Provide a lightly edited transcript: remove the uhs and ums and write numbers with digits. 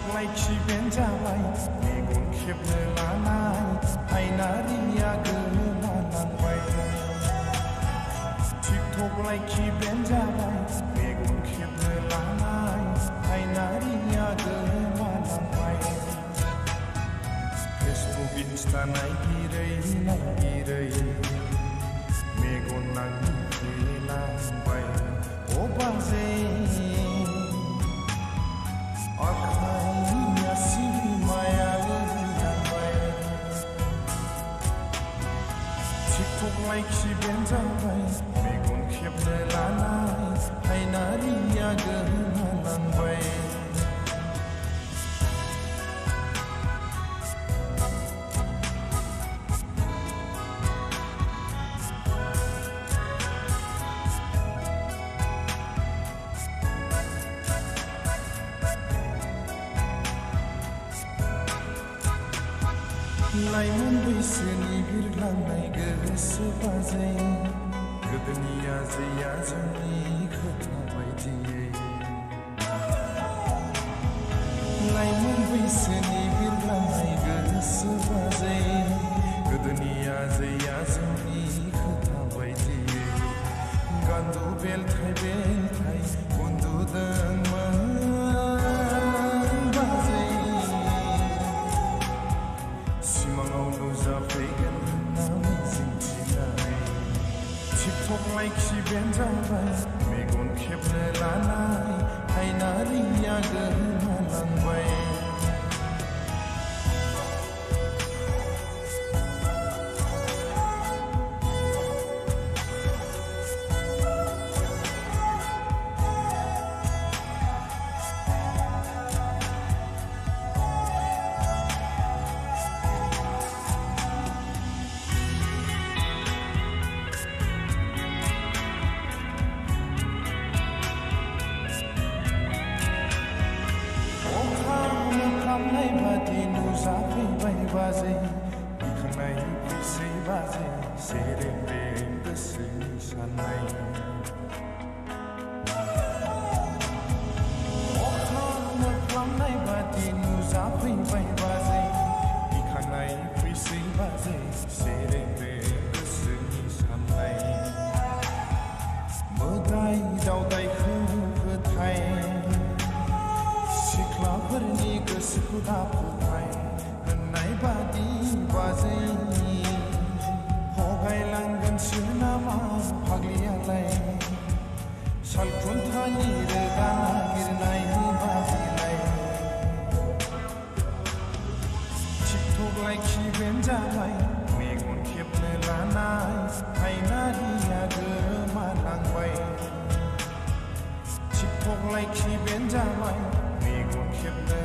थिखथ'लाय खिबेन जाबाय मेगन खेबनो लानाय आयनारिया गोमालांबाय थिखथ'लाय खिबेन जाबाय मेगन खेबनो लानाय आयनारिया गोमालांबाय फेसबुक इन्स्टा नायगिरै मेगन नांफेलांबाय अ बाजे आखाइया सिमाया गोमाबाय थिखथ'लाय खिबेन जाबाय मेगन खेबनो लानाय आयनारिया गोमालांबाय लाइमोन बैसोनि बिरलांनाय गोसो बाजै गोदोनि आजै आजौनि खोथा बायदियै लाइमोन बैसोनि बिरलांनाय गोसो बाजै गोदोनि आजै आजौनि खोथा बायदियै गान्दु बेलथाय उन्दुदोंमोन बाजै सिमाङाव नुजाफैगोन होनना मिजिंथिनानै थिखथ'लाय खिबेन जाबाय मेगन खेबनो लानाय आयनारिया गोमालांबाय खालामनाय बादि नुजाफैबाय बाजै गिखांनाय फैसै बाजै सेरें गोसोनि साननाय खालामनाय बादि नुजाफैबाय बाजै गिखांनाय फैसै बाजै सेरें गोसोनि साननाय मोदाय दावदायखौ फोथाय सिख्लाफोरनि गोसोखौ दाफोथाय होननाय बादि बाजै हगायलांगोनसो नामा फाग्लियालाय सालखुन्थानि रोदा नागिरनाय बादिलाय थिखथ'लाय खिबेन जाबाय मेगन खेबनो लानाय आयनारिया गोमालांबाय थिखथ'लाय खिबेन जाबाय मेगन खेबनो